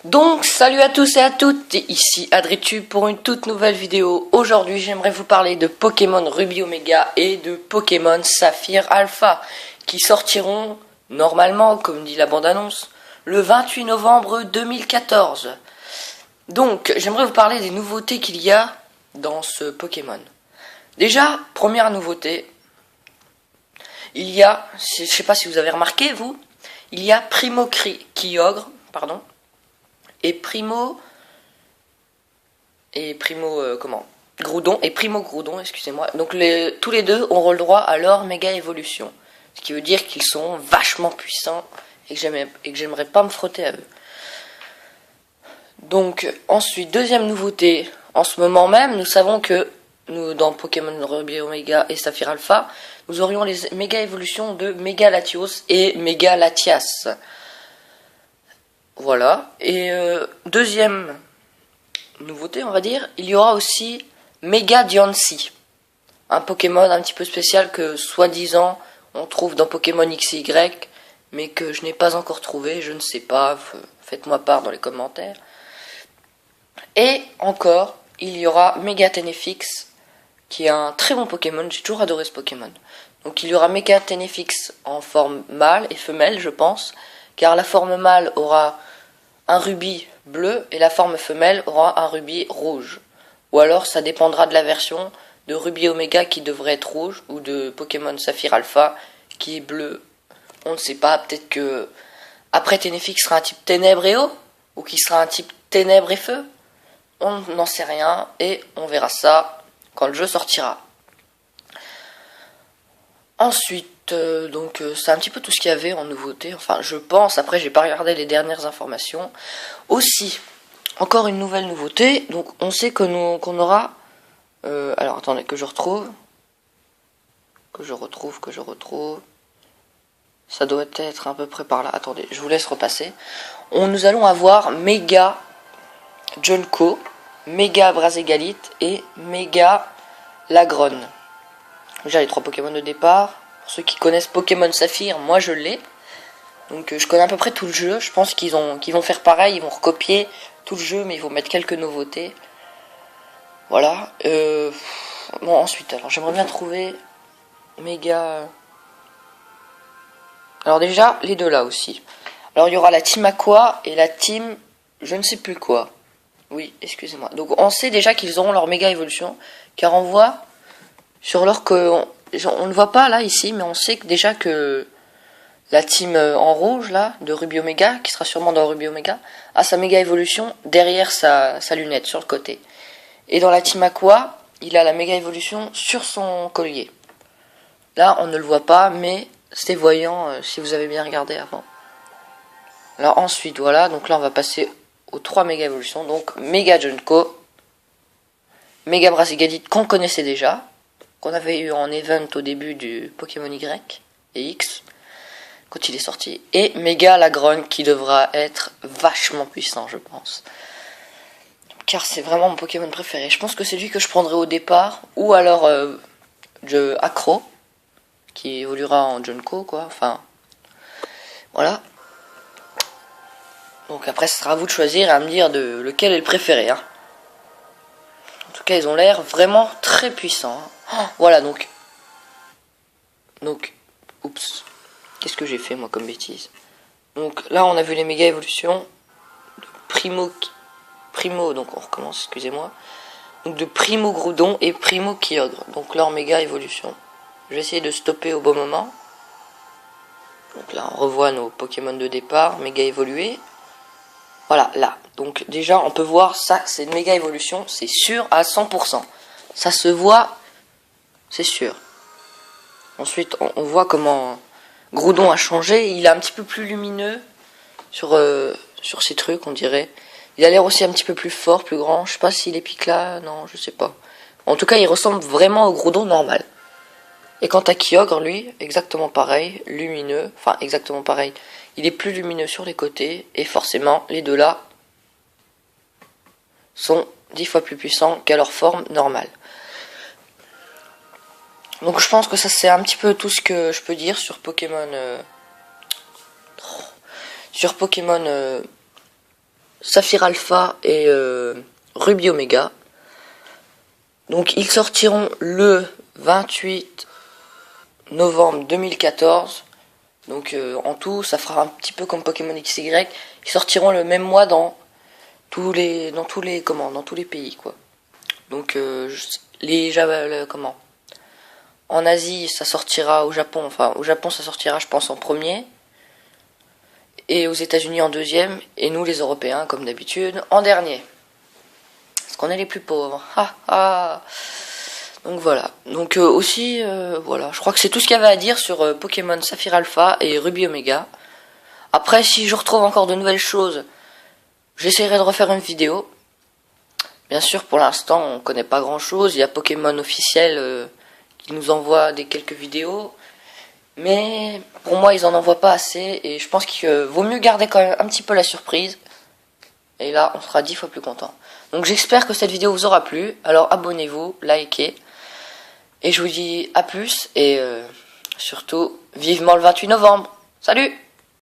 Donc salut à tous et à toutes, ici Adritube pour une toute nouvelle vidéo. Aujourd'hui j'aimerais vous parler de Pokémon Ruby Omega et de Pokémon Saphir Alpha qui sortiront normalement, comme dit la bande-annonce, le 28 novembre 2014. Donc j'aimerais vous parler des nouveautés qu'il y a dans ce Pokémon. Déjà, première nouveauté, il y a, je sais pas si vous avez remarqué vous, il y a Kyogre, pardon, et Primo Groudon, excusez-moi. Donc tous les deux auront le droit à leur méga évolution, ce qui veut dire qu'ils sont vachement puissants et que j'aimerais pas me frotter à eux. Donc ensuite, deuxième nouveauté, en ce moment même, nous savons que nous, dans Pokémon Ruby Omega et Saphir Alpha, nous aurions les méga évolutions de Méga Latios et Méga Latias. Voilà. Et deuxième nouveauté, on va dire, il y aura aussi Méga Diancie, un Pokémon un petit peu spécial que soi-disant on trouve dans Pokémon XY, mais que je n'ai pas encore trouvé, je ne sais pas, faites-moi part dans les commentaires. Et encore, il y aura Méga Tenefix, qui est un très bon Pokémon, j'ai toujours adoré ce Pokémon. Donc il y aura Méga Tenefix en forme mâle et femelle, je pense, car la forme mâle aura un rubis bleu et la forme femelle aura un rubis rouge. Ou alors ça dépendra de la version de Ruby Omega qui devrait être rouge ou de Pokémon Saphir Alpha qui est bleu. On ne sait pas, peut-être que après Tenefix sera un type ténèbres et eau ou qui sera un type ténèbres et feu. On n'en sait rien et on verra ça quand le jeu sortira. Ensuite, c'est un petit peu tout ce qu'il y avait en nouveauté. Enfin, je pense, après j'ai pas regardé les dernières informations. Aussi, encore une nouvelle nouveauté. Donc, on sait que qu'on aura... alors, attendez, que je retrouve. Ça doit être à peu près par là. Attendez, je vous laisse repasser. Nous allons avoir Méga Junko, Méga Braségalite et Méga Lagronne. Déjà les trois Pokémon de départ. Pour ceux qui connaissent Pokémon Saphir, moi je l'ai. Donc je connais à peu près tout le jeu. Je pense qu'ils vont faire pareil, ils vont recopier tout le jeu, mais ils vont mettre quelques nouveautés. Voilà. Bon, ensuite, alors j'aimerais bien trouver Méga... Alors déjà, les deux là aussi. Alors il y aura la Team Aqua et la Team... je ne sais plus quoi. Oui, excusez-moi. Donc on sait déjà qu'ils auront leur méga évolution, car on voit sur leur on ne voit pas là ici, mais on sait déjà que la team en rouge là de Ruby Omega, qui sera sûrement dans Ruby Omega, a sa méga évolution derrière sa lunette sur le côté. Et dans la team Aqua, il a la méga évolution sur son collier. Là, on ne le voit pas, mais c'est voyant si vous avez bien regardé avant. Alors ensuite, voilà, donc là on va passer aux 3 méga évolutions. Donc Méga Junko, Méga Braségalite qu'on connaissait déjà, qu'on avait eu en event au début du Pokémon Y et X, quand il est sorti, et Méga Lagronne qui devra être vachement puissant, je pense. Car c'est vraiment mon Pokémon préféré. Je pense que c'est lui que je prendrai au départ, ou alors Acro, qui évoluera en Junko, quoi, enfin, voilà. Donc après, ce sera à vous de choisir et à me dire de lequel est le préféré, hein. En tout cas, ils ont l'air vraiment très puissants, hein. Oh, voilà, donc, oups, qu'est-ce que j'ai fait, moi, comme bêtise? Donc, là, on a vu les méga évolutions de Primo, donc on recommence, excusez-moi. Donc, de Primo Groudon et Primo Kyogre, donc leur méga évolution. Je vais essayer de stopper au bon moment. Donc là, on revoit nos Pokémon de départ, méga évolués. Voilà, là. Donc, déjà, on peut voir ça, c'est une méga évolution, c'est sûr à 100%. Ça se voit, c'est sûr. Ensuite, on voit comment Groudon a changé. Il est un petit peu plus lumineux sur ces trucs, on dirait. Il a l'air aussi un petit peu plus fort, plus grand. Je sais pas s'il est pique là, non, je sais pas. En tout cas, il ressemble vraiment au Groudon normal. Et quant à Kyogre, lui, exactement pareil, lumineux. Enfin, exactement pareil. Il est plus lumineux sur les côtés. Et forcément, les deux là sont 10 fois plus puissants qu'à leur forme normale. Donc je pense que ça c'est un petit peu tout ce que je peux dire sur Pokémon Saphir Alpha et Ruby Omega. Donc ils sortiront le 28 novembre 2014. Donc en tout, ça fera un petit peu comme Pokémon XY. Ils sortiront le même mois dans tous les pays quoi. Donc en Asie, ça sortira au Japon. Enfin, au Japon, ça sortira, je pense, en premier. Et aux États-Unis en deuxième. Et nous, les Européens, comme d'habitude, en dernier. Parce qu'on est les plus pauvres. Ha ha. Donc voilà. Donc aussi, voilà. Je crois que c'est tout ce qu'il y avait à dire sur Pokémon Saphir Alpha et Ruby Omega. Après, si je retrouve encore de nouvelles choses, j'essaierai de refaire une vidéo. Bien sûr, pour l'instant, on connaît pas grand-chose. Il y a Pokémon officiel qui nous envoie quelques vidéos. Mais pour moi, ils en envoient pas assez. Et je pense qu'il vaut mieux garder quand même un petit peu la surprise. Et là, on sera 10 fois plus content. Donc j'espère que cette vidéo vous aura plu. Alors abonnez-vous, likez. Et je vous dis à plus. Et surtout, vivement le 28 novembre. Salut!